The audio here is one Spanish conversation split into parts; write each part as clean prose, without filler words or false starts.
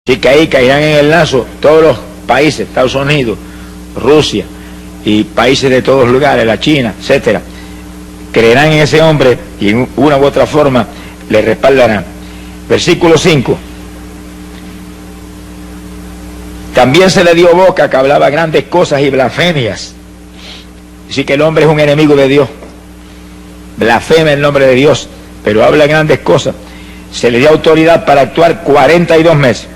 Así que ahí caerán en el lazo todos los países, Estados Unidos, Rusia y países de todos lugares, la China, etcétera. Creerán en ese hombre y en una u otra forma le respaldarán. Versículo 5. También se le dio boca que hablaba grandes cosas y blasfemias. Así que el hombre es un enemigo de Dios. Blasfema el nombre de Dios, pero habla grandes cosas. Se le dio autoridad para actuar 42 meses.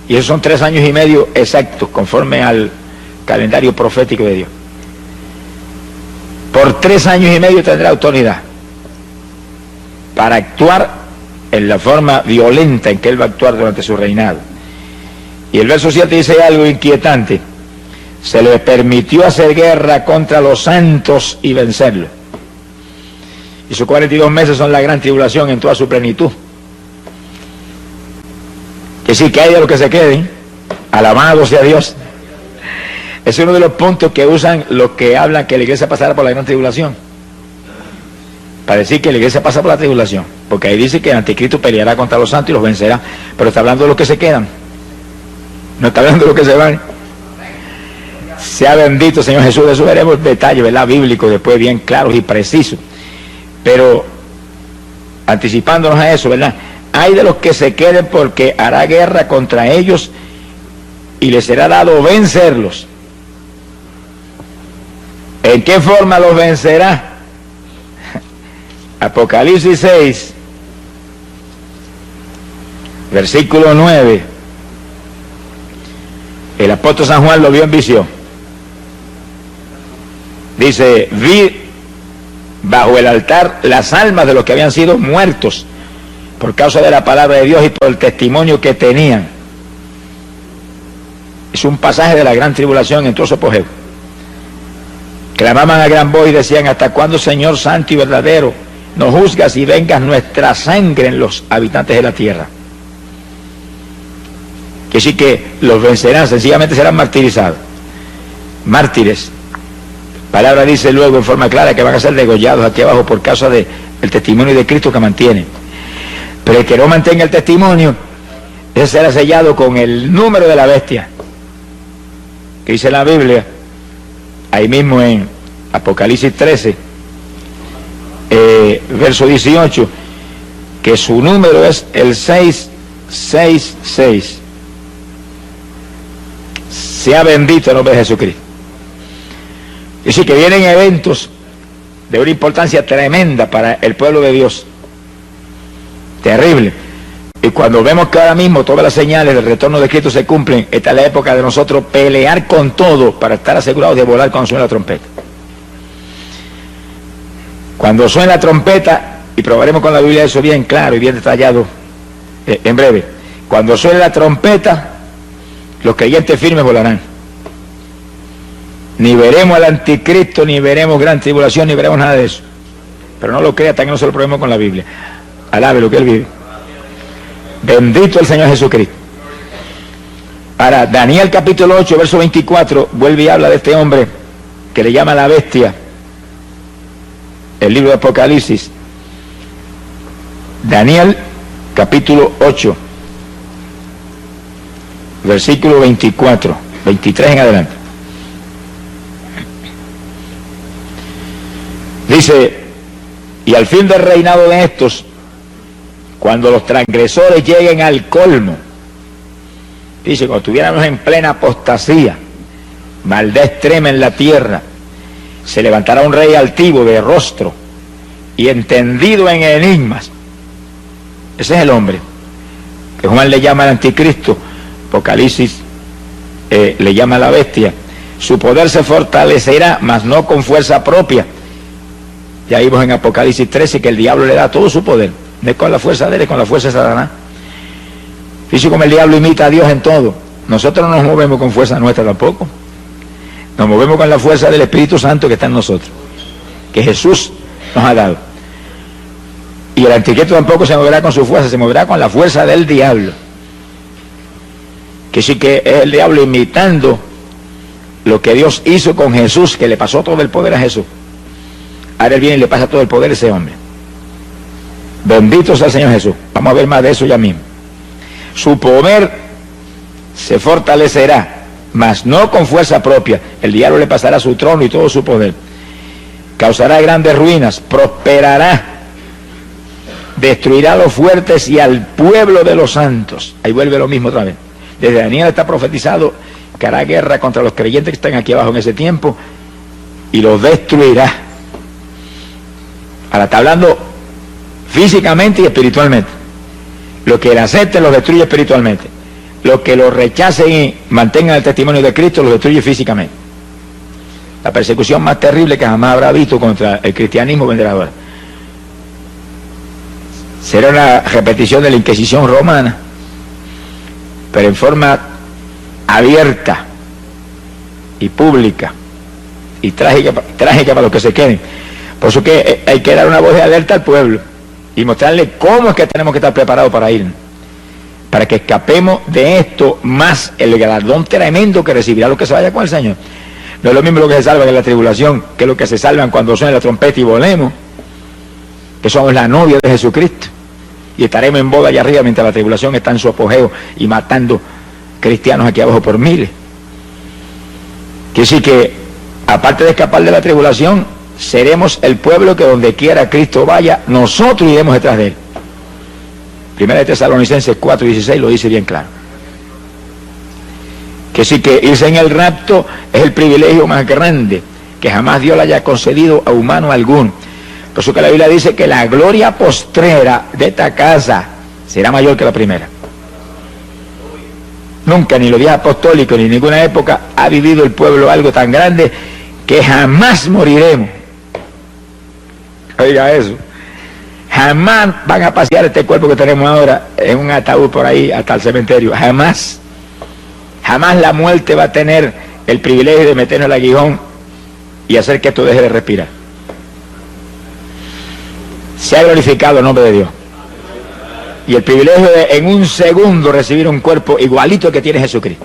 Y esos son 3 años y medio exactos, conforme al calendario profético de Dios. Por 3 años y medio tendrá autoridad para actuar en la forma violenta en que él va a actuar durante su reinado. Y el verso 7 dice algo inquietante. Se le permitió hacer guerra contra los santos y vencerlos. Y sus 42 meses son la gran tribulación en toda su plenitud. Que sí, que hay de los que se queden, alabado sea Dios. Es uno de los puntos que usan los que hablan que la iglesia pasará por la gran tribulación, para decir que la iglesia pasa por la tribulación, porque ahí dice que el anticristo peleará contra los santos y los vencerá, pero está hablando de los que se quedan, no está hablando de los que se van. Sea bendito Señor Jesús. De eso veremos detalles, ¿verdad?, bíblicos después bien claros y precisos, pero anticipándonos a eso, ¿verdad? Hay de los que se queden, porque hará guerra contra ellos y les será dado vencerlos. ¿En qué forma los vencerá? Apocalipsis 6, versículo 9. El apóstol San Juan lo vio en visión. Dice: vi bajo el altar las almas de los que habían sido muertos por causa de la palabra de Dios y por el testimonio que tenían. Es un pasaje de la gran tribulación en todo su apogeo. Clamaban a gran voz y decían: ¿hasta cuándo, Señor santo y verdadero, nos juzgas y vengas nuestra sangre en los habitantes de la tierra? Que sí, que los vencerán, sencillamente serán martirizados. Mártires. Palabra dice luego en forma clara que van a ser degollados aquí abajo por causa del testimonio de Cristo que mantienen. Pero el que no mantenga el testimonio, ese será sellado con el número de la bestia, que dice la Biblia, ahí mismo en Apocalipsis 13, verso 18, que su número es el 666. Sea bendito el nombre de Jesucristo. Y sí, que vienen eventos de una importancia tremenda para el pueblo de Dios. Terrible. Y cuando vemos que ahora mismo todas las señales del retorno de Cristo se cumplen, esta es la época de nosotros pelear con todo para estar asegurados de volar cuando suene la trompeta. Cuando suene la trompeta, y probaremos con la Biblia eso bien claro y bien detallado en breve, cuando suene la trompeta, los creyentes firmes volarán. Ni veremos al anticristo, ni veremos gran tribulación, ni veremos nada de eso. Pero no lo crea hasta que no se lo probemos con la Biblia. Alabe lo que él vive. Bendito el Señor Jesucristo. Ahora, Daniel capítulo 8, verso 24, vuelve y habla de este hombre que le llama la bestia. El libro de Apocalipsis. Daniel capítulo 8, versículo 24, 23 en adelante. Dice: y al fin del reinado de estos, cuando los transgresores lleguen al colmo, dice, cuando estuviéramos en plena apostasía, maldad extrema en la tierra, se levantará un rey altivo de rostro y entendido en enigmas. Ese es el hombre que Juan le llama el anticristo, Apocalipsis le llama la bestia. Su poder se fortalecerá, mas no con fuerza propia. Ya vimos en Apocalipsis 13 que el diablo le da todo su poder. No es con la fuerza de él, es con la fuerza de Satanás. Fíjese como el diablo imita a Dios en todo. Nosotros no nos movemos con fuerza nuestra tampoco. Nos movemos con la fuerza del Espíritu Santo que está en nosotros, que Jesús nos ha dado. Y el anticristo tampoco se moverá con su fuerza, se moverá con la fuerza del diablo. Que sí, que es el diablo imitando lo que Dios hizo con Jesús, que le pasó todo el poder a Jesús. Ahora él viene y le pasa todo el poder a ese hombre. Bendito sea el Señor Jesús. Vamos a ver más de eso ya mismo. Su poder se fortalecerá, mas no con fuerza propia. El diablo le pasará su trono y todo su poder. Causará grandes ruinas, prosperará, destruirá a los fuertes y al pueblo de los santos. Ahí vuelve lo mismo otra vez. Desde Daniel está profetizado que hará guerra contra los creyentes que están aquí abajo en ese tiempo y los destruirá. Ahora está hablando físicamente y espiritualmente. Los que le acepten los destruye espiritualmente. Los que lo rechacen y mantengan el testimonio de Cristo los destruye físicamente. La persecución más terrible que jamás habrá visto contra el cristianismo vendrá ahora. Será una repetición de la Inquisición romana, pero en forma abierta y pública y trágica para los que se queden. Por eso que hay que dar una voz de alerta al pueblo y mostrarle cómo es que tenemos que estar preparados para ir, para que escapemos de esto, más el galardón tremendo que recibirá los que se vayan con el Señor. No es lo mismo lo que se salvan en la tribulación que lo que se salvan cuando suene la trompeta y volemos, que somos la novia de Jesucristo y estaremos en boda allá arriba mientras la tribulación está en su apogeo y matando cristianos aquí abajo por miles. Quiere decir que aparte de escapar de la tribulación, seremos el pueblo que donde quiera Cristo vaya, nosotros iremos detrás de él. Primera de Tesalonicenses 4:16 lo dice bien claro. Que sí, que irse en el rapto es el privilegio más grande que jamás Dios le haya concedido a humano alguno. Por eso que la Biblia dice que la gloria postrera de esta casa será mayor que la primera. Nunca, ni los días apostólicos, ni en ninguna época ha vivido el pueblo algo tan grande que jamás moriremos. Oiga eso. Jamás van a pasear este cuerpo que tenemos ahora en un ataúd por ahí hasta el cementerio. Jamás. Jamás la muerte va a tener el privilegio de meternos el aguijón y hacer que esto deje de respirar. Se ha glorificado el nombre de Dios. Y el privilegio de en un segundo recibir un cuerpo igualito que tiene Jesucristo.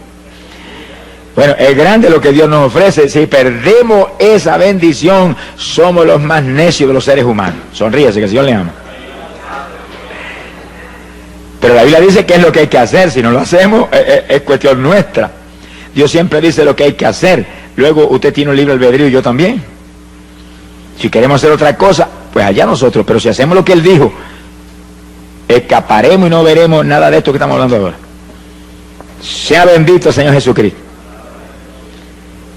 Bueno, es grande lo que Dios nos ofrece. Si perdemos esa bendición, somos los más necios de los seres humanos. Sonríese, que el Señor le ama. Pero la Biblia dice que es lo que hay que hacer. Si no lo hacemos, es cuestión nuestra. Dios siempre dice lo que hay que hacer. Luego usted tiene un libre albedrío y yo también. Si queremos hacer otra cosa, pues allá nosotros. Pero si hacemos lo que Él dijo, escaparemos y no veremos nada de esto que estamos hablando ahora. Sea bendito el Señor Jesucristo.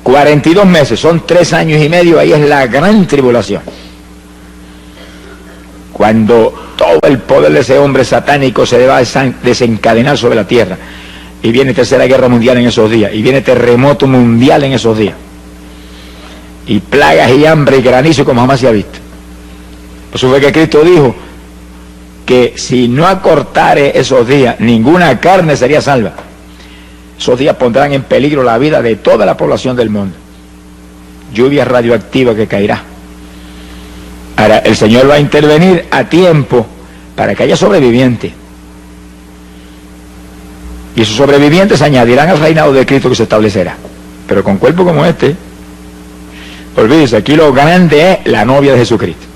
42 meses, son 3 años y medio, ahí es la gran tribulación. Cuando todo el poder de ese hombre satánico se va a desencadenar sobre la tierra. Y viene tercera guerra mundial en esos días. Y viene terremoto mundial en esos días. Y plagas y hambre y granizo como jamás se ha visto. Por eso fue que Cristo dijo que si no acortare esos días, ninguna carne sería salva. Esos días pondrán en peligro la vida de toda la población del mundo. Lluvia radioactiva que caerá. Ahora, el Señor va a intervenir a tiempo para que haya sobrevivientes. Y esos sobrevivientes se añadirán al reinado de Cristo que se establecerá. Pero con cuerpo como este, olvídese, aquí lo grande es la novia de Jesucristo.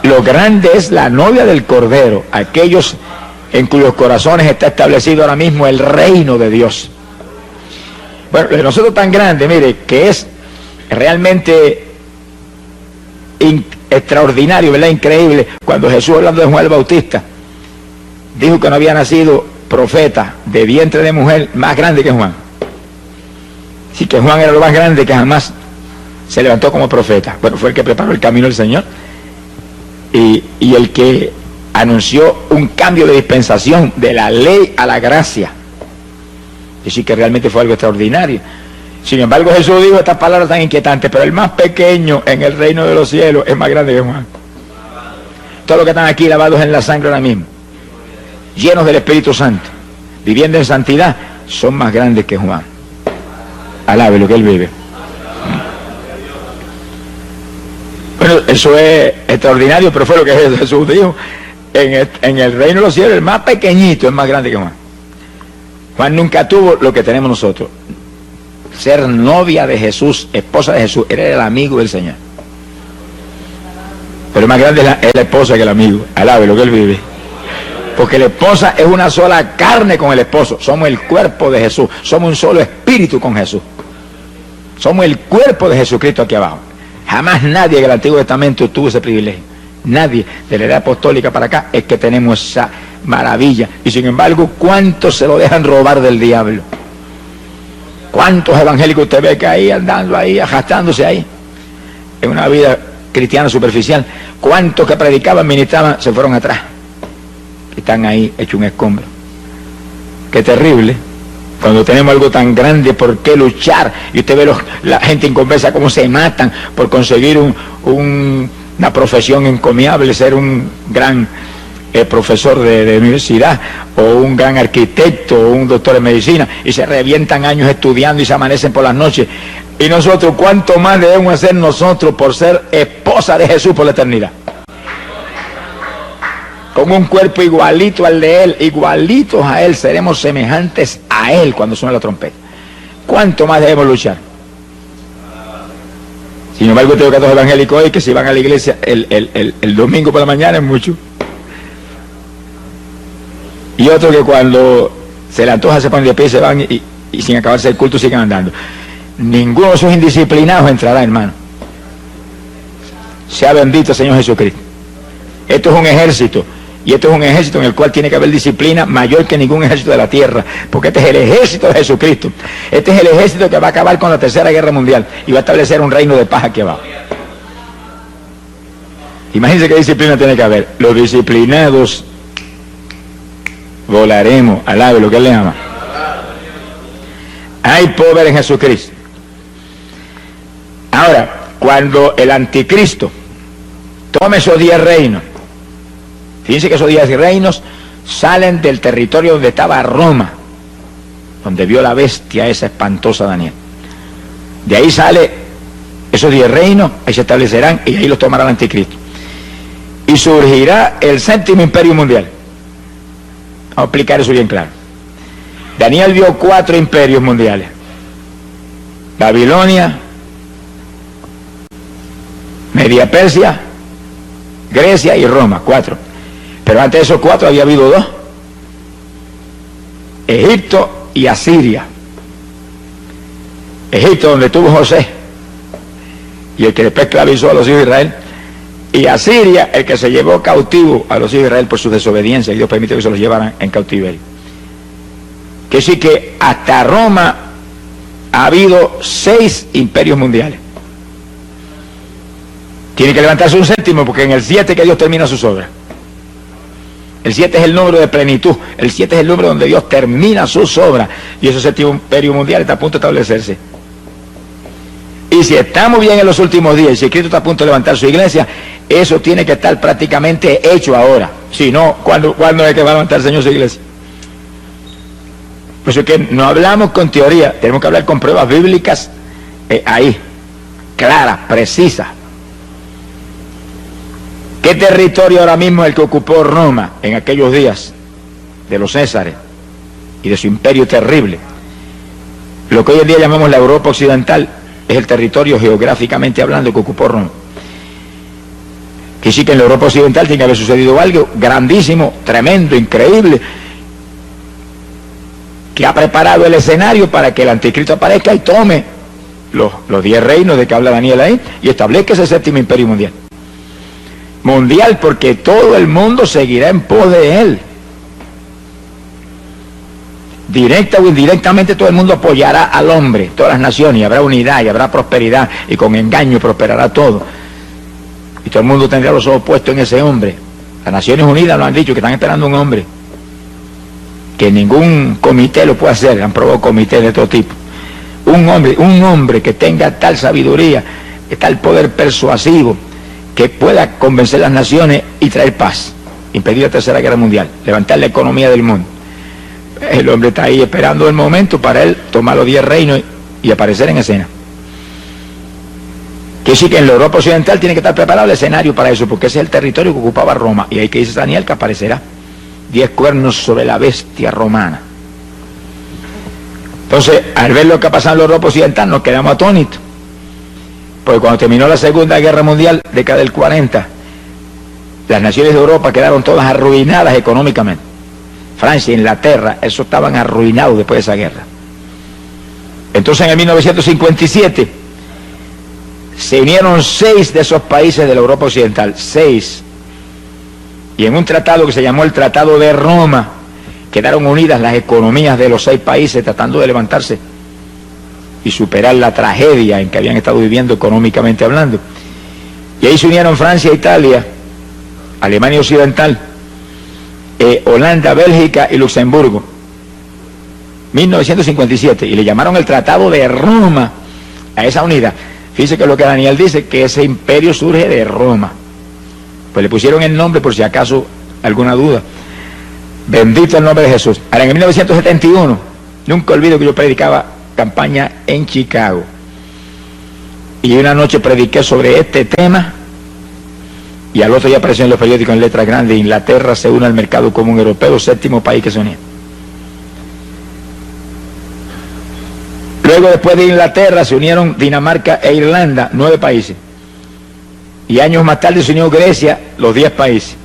Lo grande es la novia del Cordero, aquellos en cuyos corazones está establecido ahora mismo el reino de Dios. Bueno, lo de nosotros tan grande, mire, que es realmente extraordinario, ¿verdad? Increíble. Cuando Jesús, hablando de Juan el Bautista, dijo que no había nacido profeta de vientre de mujer más grande que Juan. Sí, que Juan era lo más grande que jamás se levantó como profeta. Bueno, fue el que preparó el camino del Señor y el que anunció un cambio de dispensación de la ley a la gracia. Y sí que realmente fue algo extraordinario. Sin embargo, Jesús dijo estas palabras tan inquietantes: pero el más pequeño en el reino de los cielos es más grande que Juan. Todos los que están aquí lavados en la sangre ahora mismo, llenos del Espíritu Santo, viviendo en santidad, son más grandes que Juan. Alabe lo que él vive. Bueno, eso es extraordinario, pero fue lo que Jesús dijo. En el reino de los cielos, el más pequeñito es más grande que Juan. Juan nunca tuvo lo que tenemos nosotros. Ser novia de Jesús, esposa de Jesús, era el amigo del Señor. Pero más grande es la esposa que el amigo. Alabe lo que él vive. Porque la esposa es una sola carne con el esposo. Somos el cuerpo de Jesús. Somos un solo espíritu con Jesús. Somos el cuerpo de Jesucristo aquí abajo. Jamás nadie en el Antiguo Testamento tuvo ese privilegio. Nadie de la edad apostólica para acá es que tenemos esa maravilla. Y sin embargo, ¿cuántos se lo dejan robar del diablo? ¿Cuántos evangélicos usted ve que ahí andando ahí, arrastrándose ahí? En una vida cristiana superficial. ¿Cuántos que predicaban, ministraban, se fueron atrás? Están ahí hecho un escombro. Qué terrible. Cuando tenemos algo tan grande por qué luchar, y usted ve la gente inconversa cómo se matan por conseguir una profesión encomiable, ser un gran profesor de universidad, o un gran arquitecto, o un doctor en medicina, y se revientan años estudiando y se amanecen por las noches. Y nosotros, ¿cuánto más debemos hacer nosotros por ser esposa de Jesús por la eternidad? Con un cuerpo igualito al de Él, igualitos a Él, seremos semejantes a Él cuando suene la trompeta. ¿Cuánto más debemos luchar? Sin embargo, tengo que dos evangélicos hoy que si van a la iglesia el domingo por la mañana es mucho. Y otro que cuando se le antoja se ponen de pie y se van y sin acabarse el culto siguen andando. Ninguno de esos indisciplinados entrará, hermano. Sea bendito el Señor Jesucristo. Esto es un ejército. Y esto es un ejército en el cual tiene que haber disciplina mayor que ningún ejército de la tierra, porque este es el ejército de Jesucristo. Este es el ejército que va a acabar con la Tercera Guerra Mundial y va a establecer un reino de paz aquí abajo. Imagínense qué disciplina tiene que haber. Los disciplinados volaremos al ave, lo que Él le ama. Hay poder en Jesucristo. Ahora, cuando el anticristo tome esos 10 reinos, fíjense que esos 10 reinos salen del territorio donde estaba Roma, donde vio la bestia esa espantosa Daniel. De ahí sale esos 10 reinos, ahí se establecerán y ahí los tomará el anticristo. Y surgirá el 7º imperio mundial. Vamos a explicar eso bien claro. Daniel vio 4 imperios mundiales: Babilonia, Media Persia, Grecia y Roma. 4. Pero antes de esos 4 había habido 2: Egipto y Asiria. Egipto, donde estuvo José y el que después esclavizó a los hijos de Israel, y Asiria, el que se llevó cautivo a los hijos de Israel por su desobediencia, y Dios permitió que se los llevaran en cautiverio. Que sí que hasta Roma ha habido 6 imperios mundiales. Tiene que levantarse un 7º, porque en el 7 que Dios termina sus obras. El 7 es el número de plenitud. El 7 es el número donde Dios termina sus obras. Y ese 7º imperio mundial está a punto de establecerse. Y si estamos bien en los últimos días, y si Cristo está a punto de levantar su iglesia, eso tiene que estar prácticamente hecho ahora. Si no, ¿cuándo es que va a levantar el Señor su iglesia? Por eso es que no hablamos con teoría, tenemos que hablar con pruebas bíblicas ahí, claras, precisas. ¿Qué territorio ahora mismo es el que ocupó Roma en aquellos días de los Césares y de su imperio terrible? Lo que hoy en día llamamos la Europa occidental es el territorio geográficamente hablando que ocupó Roma. Que sí que en la Europa occidental tiene que haber sucedido algo grandísimo, tremendo, increíble, que ha preparado el escenario para que el anticristo aparezca y tome los 10 reinos de que habla Daniel ahí y establezca ese 7º imperio mundial. Mundial, porque todo el mundo seguirá en pos de él. Directa o indirectamente todo el mundo apoyará al hombre, todas las naciones, y habrá unidad y habrá prosperidad, y con engaño prosperará todo. Y todo el mundo tendrá los ojos puestos en ese hombre. Las Naciones Unidas lo han dicho, que están esperando un hombre. Que ningún comité lo puede hacer, han probado comités de todo tipo. Un hombre que tenga tal sabiduría, tal poder persuasivo, que pueda convencer a las naciones y traer paz, impedir la Tercera Guerra Mundial, levantar la economía del mundo. El hombre está ahí esperando el momento para él tomar los 10 reinos y aparecer en escena. Que sí que en la Europa occidental tiene que estar preparado el escenario para eso, porque ese es el territorio que ocupaba Roma, y ahí que dice Daniel que aparecerá 10 cuernos sobre la bestia romana. Entonces, al ver lo que ha pasado en la Europa occidental, nos quedamos atónitos. Porque cuando terminó la Segunda Guerra Mundial, década del 40, las naciones de Europa quedaron todas arruinadas económicamente. Francia, Inglaterra, eso estaban arruinados después de esa guerra. Entonces en el 1957 se unieron 6 de esos países de la Europa Occidental, 6. Y en un tratado que se llamó el Tratado de Roma, quedaron unidas las economías de los 6 países tratando de levantarse y superar la tragedia en que habían estado viviendo económicamente hablando. Y ahí se unieron Francia, Italia, Alemania Occidental, Holanda, Bélgica y Luxemburgo. 1957, y le llamaron el Tratado de Roma a esa unidad. Fíjese que lo que Daniel dice, que ese imperio surge de Roma. Pues le pusieron el nombre por si acaso alguna duda. Bendito el nombre de Jesús. Ahora, en 1971, nunca olvido que yo predicaba campaña en Chicago. Y una noche prediqué sobre este tema, y al otro día apareció en los periódicos en letras grandes: Inglaterra se une al mercado común europeo, 7º país que se unía. Luego, después de Inglaterra, se unieron Dinamarca e Irlanda, 9 países. Y años más tarde se unió Grecia, los 10 países.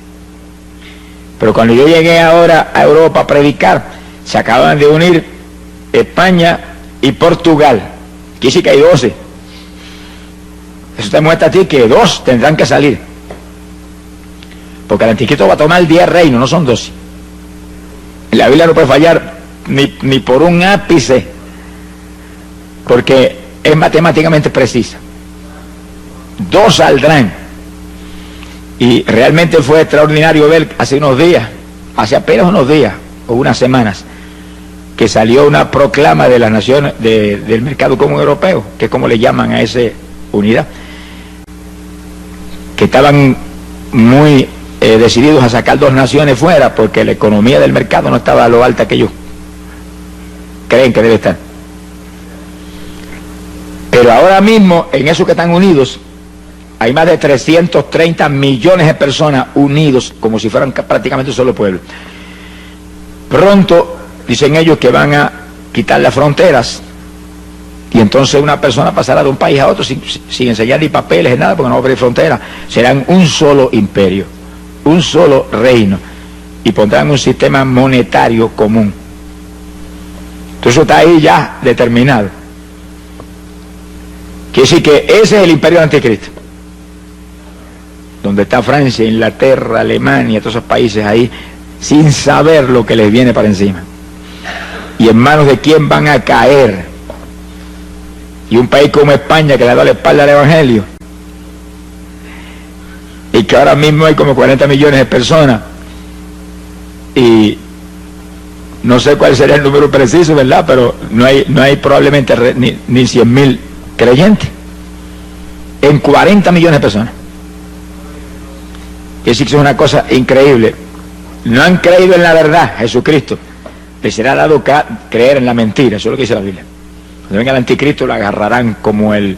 Pero cuando yo llegué ahora a Europa a predicar, se acaban de unir España y Portugal. Aquí sí que hay 12. Eso te muestra a ti que 2 tendrán que salir. Porque el anticristo va a tomar 10 reinos, no son 12. La Biblia no puede fallar ni por un ápice, porque es matemáticamente precisa. 2 saldrán. Y realmente fue extraordinario ver hace apenas unos días o unas semanas, que salió una proclama de las naciones del mercado común europeo, que es como le llaman a esa unidad, que estaban muy decididos a sacar 2 naciones fuera, porque la economía del mercado no estaba a lo alta que ellos creen que debe estar. Pero ahora mismo, en eso que están unidos, hay más de 330 millones de personas unidos, como si fueran prácticamente un solo pueblo. Pronto, dicen ellos, que van a quitar las fronteras, y entonces una persona pasará de un país a otro sin enseñar ni papeles, nada, porque no va a haber fronteras. Serán un solo imperio, un solo reino, y pondrán un sistema monetario común. Entonces eso está ahí ya determinado. Quiere decir que ese es el imperio del anticristo, donde está Francia, Inglaterra, Alemania, todos esos países ahí, sin saber lo que les viene para encima. ¿Y en manos de quién van a caer? Y un país como España, que le da la espalda al Evangelio, y que ahora mismo hay como 40 millones de personas, y no sé cuál sería el número preciso, ¿verdad? Pero no hay probablemente ni 100.000 creyentes en 40 millones de personas. Es decir, que es una cosa increíble. No han creído en la verdad, Jesucristo. Les será dado creer en la mentira. Eso es lo que dice la Biblia. Cuando venga el anticristo, lo agarrarán como el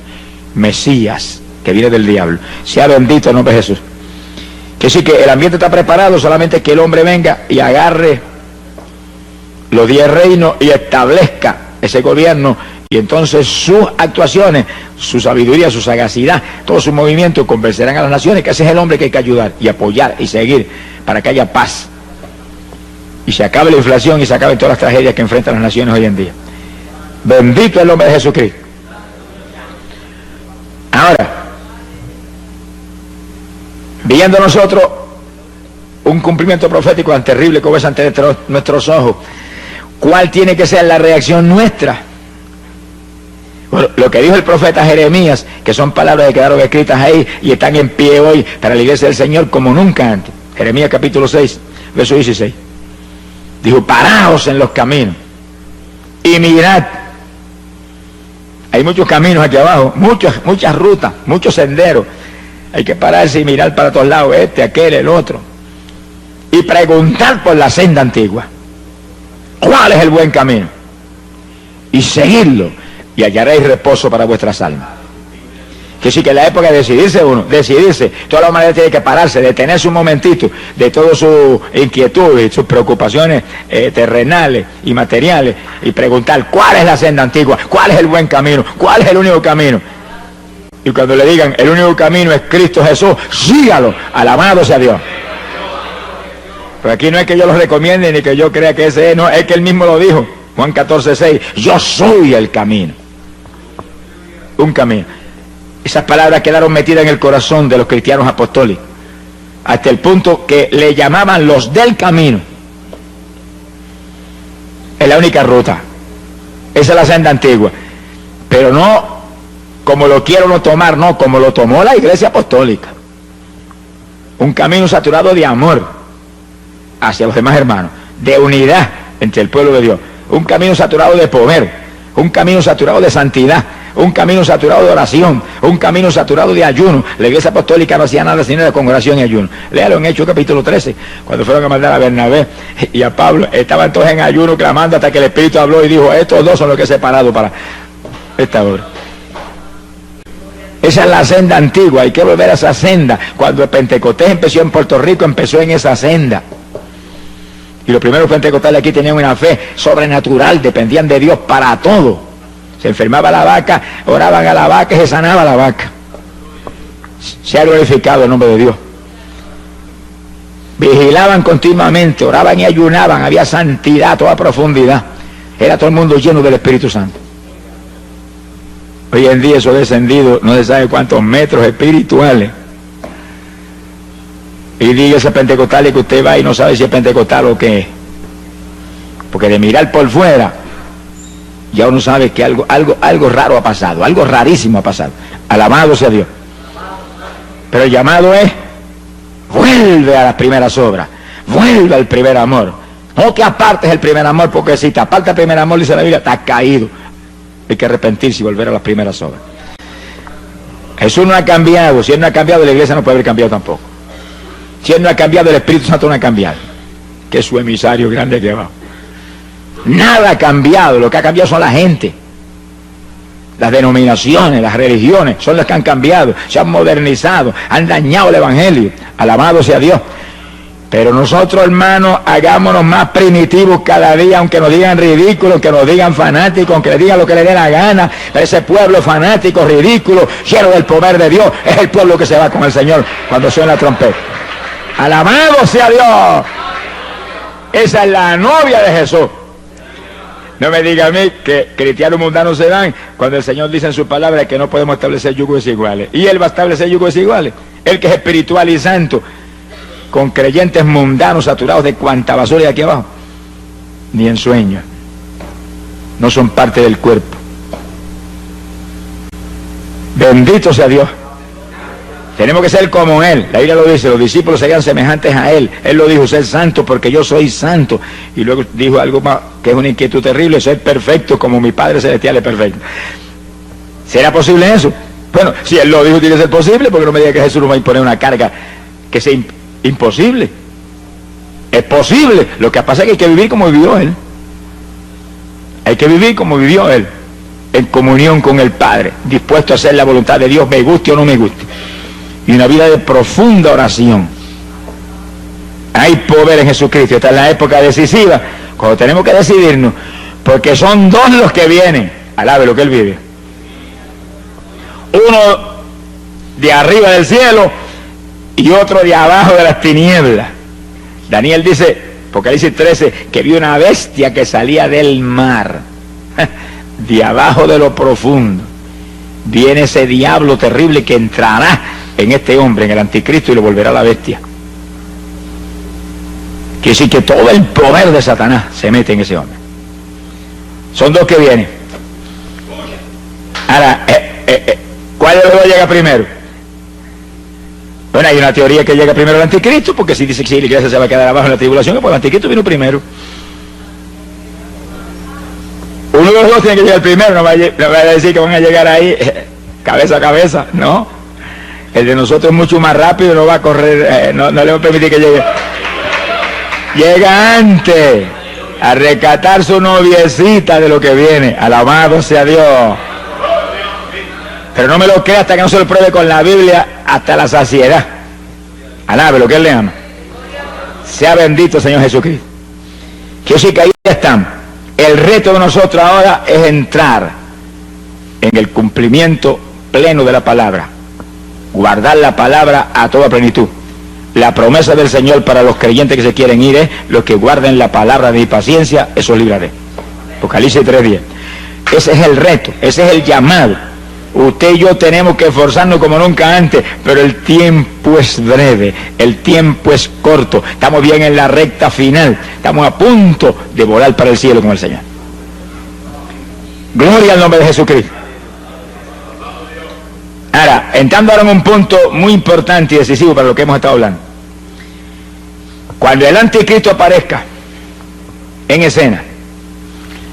Mesías que viene del diablo. Sea bendito el nombre de Jesús. Que sí, que el ambiente está preparado, solamente que el hombre venga y agarre los 10 reinos y establezca ese gobierno, y entonces sus actuaciones, su sabiduría, su sagacidad, todos sus movimientos convencerán a las naciones que ese es el hombre que hay que ayudar y apoyar y seguir para que haya paz y se acabe la inflación y se acaben todas las tragedias que enfrentan las naciones hoy en día. Bendito el nombre de Jesucristo. Ahora, viendo nosotros un cumplimiento profético tan terrible como es ante nuestros ojos, ¿cuál tiene que ser la reacción nuestra? Bueno, lo que dijo el profeta Jeremías, que son palabras que quedaron escritas ahí y están en pie hoy para la iglesia del Señor como nunca antes. Jeremías capítulo 6, verso 16. Dijo: paraos en los caminos y mirad. Hay muchos caminos aquí abajo, muchas rutas, muchos senderos. Hay que pararse y mirar para todos lados, aquel, el otro. Y preguntar por la senda antigua. ¿Cuál es el buen camino? Y seguirlo, y hallaréis reposo para vuestras almas. Que sí, que en la época de decidirse, toda la humanidad tiene que pararse, detenerse un momentito de todas sus inquietudes, sus preocupaciones terrenales y materiales, y preguntar: ¿cuál es la senda antigua? ¿Cuál es el buen camino? ¿Cuál es el único camino? Y cuando le digan, el único camino es Cristo Jesús, sígalo, alabado sea Dios. Pero aquí no es que yo lo recomiende ni que yo crea que ese es, no, es que él mismo lo dijo. Juan 14:6, yo soy el camino. Un camino. Esas palabras quedaron metidas en el corazón de los cristianos apostólicos, hasta el punto que le llamaban los del camino. Es la única ruta. Esa es la senda antigua. Pero no como lo quiero no tomar, no, como lo tomó la iglesia apostólica. Un camino saturado de amor hacia los demás hermanos, de unidad entre el pueblo de Dios. Un camino saturado de poder, un camino saturado de santidad, un camino saturado de oración, un camino saturado de ayuno. La iglesia apostólica no hacía nada sino de congregación y ayuno. Léalo en Hechos capítulo 13, cuando fueron a mandar a Bernabé y a Pablo, estaban todos en ayuno clamando hasta que el Espíritu habló y dijo, estos dos son los que he separado para esta hora. Esa es la senda antigua, hay que volver a esa senda. Cuando el Pentecostés empezó en Puerto Rico, empezó en esa senda. Y los primeros pentecostales aquí tenían una fe sobrenatural, dependían de Dios para todo. Se enfermaba la vaca, oraban a la vaca y se sanaba la vaca. Se ha glorificado el nombre de Dios. Vigilaban continuamente, oraban y ayunaban, había santidad, toda profundidad. Era todo el mundo lleno del Espíritu Santo. Hoy en día eso ha descendido no se sabe cuántos metros espirituales. Y diga ese pentecostal que usted va y no sabe si es pentecostal o qué es. Porque de mirar por fuera, ya uno sabe que algo raro ha pasado, algo rarísimo ha pasado. Alabado sea Dios. Pero el llamado es, vuelve a las primeras obras, vuelve al primer amor. No que apartes el primer amor, porque si te apartas el primer amor, dice la Biblia, estás caído. Hay que arrepentirse y volver a las primeras obras. Jesús no ha cambiado. Si Él no ha cambiado, la iglesia no puede haber cambiado tampoco. Si Él no ha cambiado, el Espíritu Santo no ha cambiado, que es su emisario grande aquí abajo. Nada ha cambiado. Lo que ha cambiado son la gente. Las denominaciones, las religiones son las que han cambiado, se han modernizado, han dañado el Evangelio. Alabado sea Dios. Pero nosotros, hermanos, hagámonos más primitivos cada día, aunque nos digan ridículos, aunque nos digan fanáticos, aunque les digan lo que les dé la gana. Pero ese pueblo fanático, ridículo, lleno del poder de Dios, es el pueblo que se va con el Señor cuando suena la trompeta. Alabado sea Dios. Esa es la novia de Jesús. No me diga a mí que cristianos mundanos se van cuando el Señor dice en su palabra que no podemos establecer yugos desiguales. Y Él va a establecer yugos desiguales. Él que es espiritual y santo, con creyentes mundanos saturados de cuanta basura hay aquí abajo. Ni en sueños. No son parte del cuerpo. Bendito sea Dios. Tenemos que ser como Él. La Biblia lo dice, los discípulos serían semejantes a Él. Él lo dijo, ser santo porque yo soy santo. Y luego dijo algo más, que es una inquietud terrible, ser perfecto como mi Padre Celestial es perfecto. ¿Será posible eso? Bueno, si Él lo dijo, tiene que ser posible, porque no me diga que Jesús nos va a imponer una carga que sea imposible. Es posible. Lo que pasa es que hay que vivir como vivió Él. Hay que vivir como vivió Él, en comunión con el Padre, dispuesto a hacer la voluntad de Dios, me guste o no me guste. Y una vida de profunda oración. Hay poder en Jesucristo. Esta es la época decisiva, cuando tenemos que decidirnos, porque son dos los que vienen. Alabe lo que Él vive. Uno de arriba del cielo y otro de abajo de las tinieblas. Daniel dice, Apocalipsis 13, que vio una bestia que salía del mar, de abajo de lo profundo. Viene ese diablo terrible que entrará en este hombre, en el anticristo, y lo volverá a la bestia. Quiere decir que todo el poder de Satanás se mete en ese hombre. Son dos que vienen. Ahora, ¿cuál de los dos llega primero? Bueno, hay una teoría que llega primero el anticristo, porque si dice que si la iglesia se va a quedar abajo en la tribulación, pues el anticristo vino primero. Uno de los dos tiene que llegar primero, no vaya a decir que van a llegar ahí cabeza a cabeza, no. El de nosotros es mucho más rápido, no va a correr, no le va a permitir que llegue. Llega antes a rescatar su noviecita de lo que viene. Alabado sea Dios. Pero no me lo crea hasta que no se lo pruebe con la Biblia hasta la saciedad. Alabe lo que Él le ama. Sea bendito Señor Jesucristo. Quiero decir que ahí están. El reto de nosotros ahora es entrar en el cumplimiento pleno de la palabra. Guardar la palabra a toda plenitud. La promesa del Señor para los creyentes que se quieren ir es: los que guarden la palabra de mi paciencia, esos libraré. Apocalipsis 3:10. Ese es el reto, ese es el llamado. Usted y yo tenemos que esforzarnos como nunca antes, pero el tiempo es breve, el tiempo es corto. Estamos bien en la recta final, estamos a punto de volar para el cielo con el Señor. Gloria al nombre de Jesucristo. Ahora, entrando ahora en un punto muy importante y decisivo para lo que hemos estado hablando. Cuando el anticristo aparezca en escena,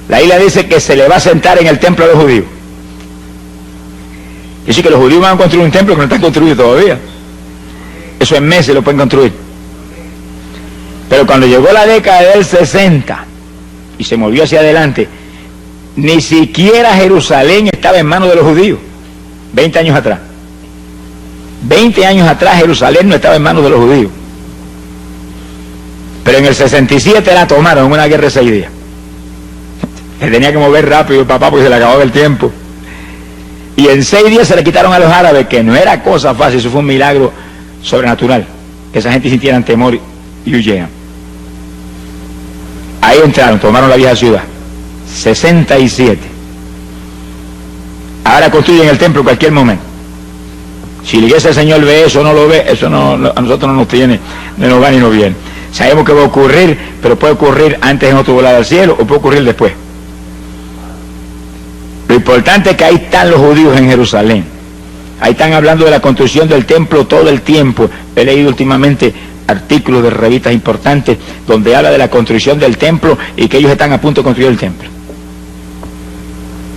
la Biblia dice que se le va a sentar en el templo de los judíos. Dice que los judíos van a construir un templo que no está construido todavía. Eso en meses lo pueden construir. Pero cuando llegó la década del 60 y se movió hacia adelante, ni siquiera Jerusalén estaba en manos de los judíos. 20 años atrás. 20 años atrás Jerusalén no estaba en manos de los judíos. Pero en el 67 la tomaron en una guerra de 6 días. Se tenía que mover rápido el papá porque se le acababa el tiempo. Y en 6 días se le quitaron a los árabes, que no era cosa fácil, eso fue un milagro sobrenatural. Que esa gente sintieran temor y huyeran. Ahí entraron, tomaron la vieja ciudad. 67. Ahora construyen el templo en cualquier momento. Si la iglesia del Señor ve eso o no lo ve, eso no, a nosotros no nos tiene, no nos va ni nos viene. Sabemos que va a ocurrir, pero puede ocurrir antes de nosotros volar al cielo o puede ocurrir después. Lo importante es que ahí están los judíos en Jerusalén. Ahí están hablando de la construcción del templo todo el tiempo. He leído últimamente artículos de revistas importantes donde habla de la construcción del templo y que ellos están a punto de construir el templo.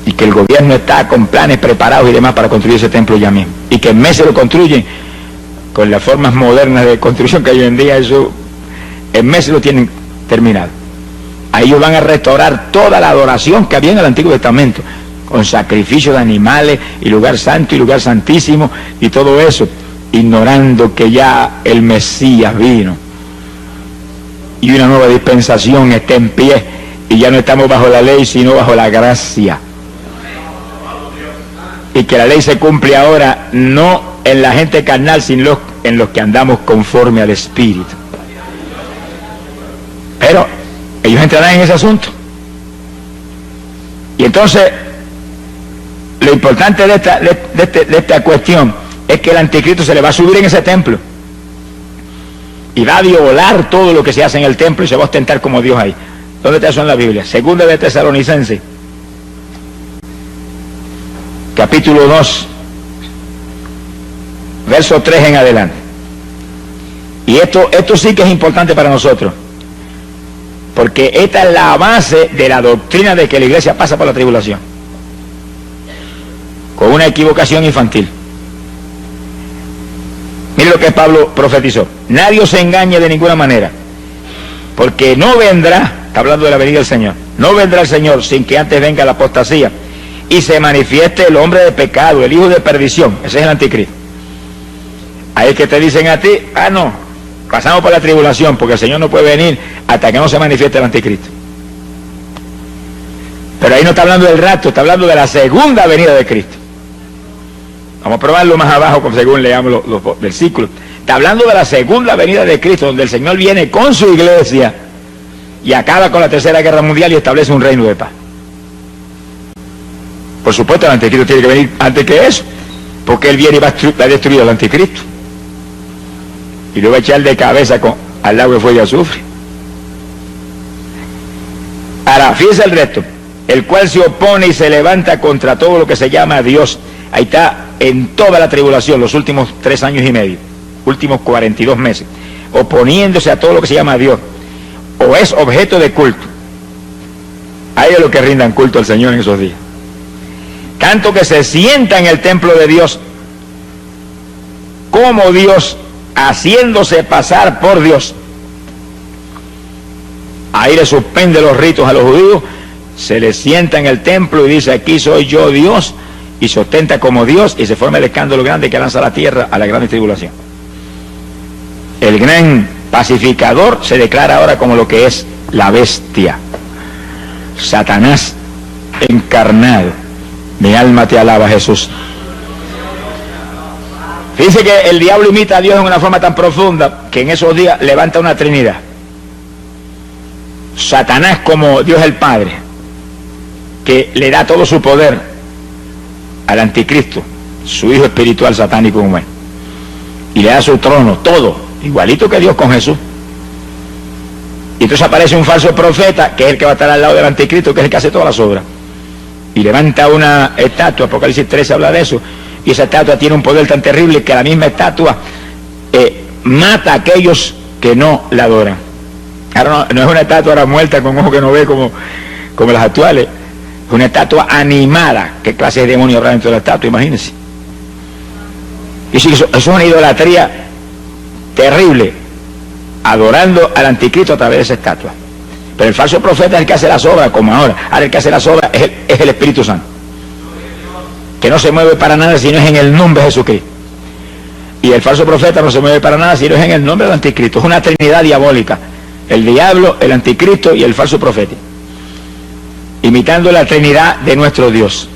Y que el gobierno está con planes preparados y demás para construir ese templo ya mismo. Y que en meses lo construyen con las formas modernas de construcción que hay hoy en día, eso en meses lo tienen terminado. Ahí ellos van a restaurar toda la adoración que había en el Antiguo Testamento, con sacrificio de animales y lugar santo y lugar santísimo y todo eso, ignorando que ya el Mesías vino y una nueva dispensación está en pie y ya no estamos bajo la ley sino bajo la gracia, y que la ley se cumple ahora no en la gente carnal sino en los que andamos conforme al Espíritu. Pero ellos entrarán en ese asunto. Y entonces lo importante de esta cuestión es que el anticristo se le va a subir en ese templo y va a violar todo lo que se hace en el templo y se va a ostentar como Dios ahí. ¿Dónde está eso en la Biblia? Segunda de Tesalonicenses, capítulo 2, verso 3 en adelante. Y esto sí que es importante para nosotros, porque esta es la base de la doctrina de que la iglesia pasa por la tribulación, con una equivocación infantil. Mire lo que Pablo profetizó: nadie os engañe de ninguna manera, porque no vendrá, está hablando de la venida del Señor, no vendrá el Señor sin que antes venga la apostasía y se manifieste el hombre de pecado, el hijo de perdición. Ese es el anticristo. Ahí es que te dicen a ti: no, pasamos por la tribulación porque el Señor no puede venir hasta que no se manifieste el anticristo. Pero ahí no está hablando del rapto, está hablando de la segunda venida de Cristo. Vamos a probarlo más abajo según leamos los versículos. Está hablando de la segunda venida de Cristo, donde el Señor viene con su iglesia y acaba con la tercera guerra mundial y establece un reino de paz. Por supuesto, el anticristo tiene que venir antes que eso, porque él viene y va a destruir al anticristo y lo va a echar de cabeza al lago de fuego y azufre. Ahora, fíjese el resto: el cual se opone y se levanta contra todo lo que se llama Dios. Ahí está en toda la tribulación, los últimos 3 años y medio, últimos 42 meses, oponiéndose a todo lo que se llama Dios, o es objeto de culto. Hay de los que rindan culto al Señor en esos días. Tanto que se sienta en el templo de Dios como Dios, haciéndose pasar por Dios. Ahí le suspende los ritos a los judíos, se le sienta en el templo y dice: aquí soy yo Dios, y se ostenta como Dios, y se forma el escándalo grande que lanza a la tierra a la gran tribulación. El gran pacificador se declara ahora como lo que es la bestia, Satanás encarnado. Mi alma te alaba, Jesús. Dice que el diablo imita a Dios en una forma tan profunda que en esos días levanta una trinidad. Satanás como Dios el Padre, que le da todo su poder al anticristo, su hijo espiritual satánico como él, y le da su trono, todo, igualito que Dios con Jesús. Y entonces aparece un falso profeta, que es el que va a estar al lado del anticristo, que es el que hace todas las obras, y levanta una estatua. Apocalipsis 13 habla de eso, y esa estatua tiene un poder tan terrible que la misma estatua mata a aquellos que no la adoran. Ahora no es una estatua ahora muerta con ojos que no ve como las actuales, es una estatua animada. ¿Qué clase de demonio habrá dentro de la estatua? Imagínense. Y sí, eso es una idolatría terrible, adorando al anticristo a través de esa estatua. Pero el falso profeta es el que hace las obras, como ahora. Ahora el que hace las obras es el Espíritu Santo, que no se mueve para nada si no es en el nombre de Jesucristo. Y el falso profeta no se mueve para nada si no es en el nombre del anticristo. Es una trinidad diabólica: el diablo, el anticristo y el falso profeta, imitando la trinidad de nuestro Dios.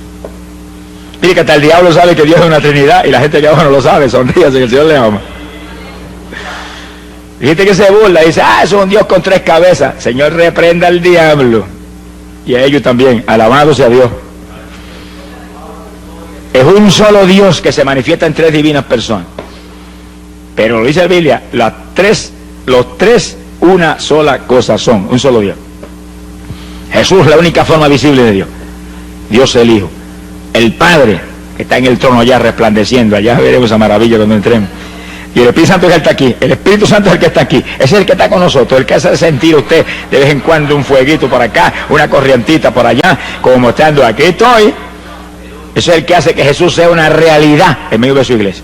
Mire que hasta el diablo sabe que Dios es una trinidad y la gente que abajo no lo sabe. Sonríase, que el Señor le ama. Fíjate que se burla y dice: eso es un Dios con 3 cabezas. Señor, reprenda al diablo y a ellos también. Alabado sea Dios. Es un solo Dios que se manifiesta en 3 divinas personas. Pero lo dice la Biblia, los tres una sola cosa son, un solo Dios. Jesús es la única forma visible de Dios. Dios el Hijo. El Padre, que está en el trono allá resplandeciendo, allá veremos esa maravilla cuando entremos. Y el Espíritu Santo es el que está aquí, el Espíritu Santo es el que está aquí, ese es el que está con nosotros, el que hace sentir a usted de vez en cuando un fueguito por acá, una corrientita por allá, como mostrando: aquí estoy. Ese es el que hace que Jesús sea una realidad en medio de su iglesia,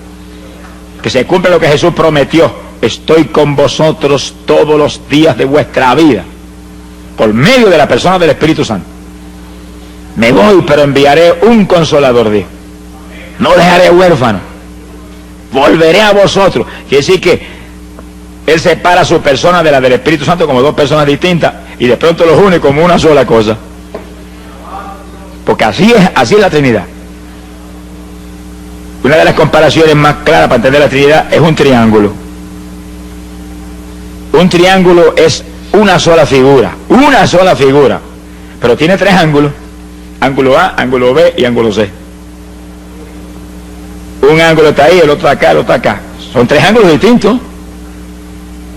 que se cumple lo que Jesús prometió: estoy con vosotros todos los días de vuestra vida, por medio de la persona del Espíritu Santo. Me voy, pero enviaré un consolador, dijo. No dejaré huérfano, volveré a vosotros. Quiere decir que Él separa su persona de la del Espíritu Santo como 2 personas distintas y de pronto los une como una sola cosa, porque así es la Trinidad. Una de las comparaciones más claras para entender la Trinidad es un triángulo. Un triángulo es una sola figura, pero tiene 3 ángulos: ángulo A, ángulo B y ángulo C. Un ángulo está ahí, el otro acá, el otro acá. Son 3 ángulos distintos.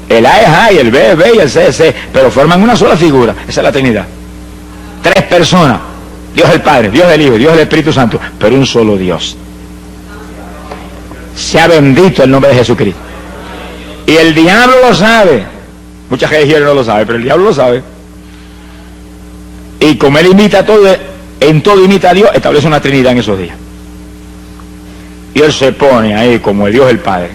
El A es A y el B es B y el C es C, pero forman una sola figura. Esa es la Trinidad. 3 personas: Dios el Padre, Dios el Hijo, Dios el Espíritu Santo, pero un solo Dios. Sea bendito el nombre de Jesucristo. Y el diablo lo sabe. Muchas religiones no lo saben, pero el diablo lo sabe. Y como él imita todo, en todo imita a Dios, establece una Trinidad en esos días. Y él se pone ahí como el Dios el Padre,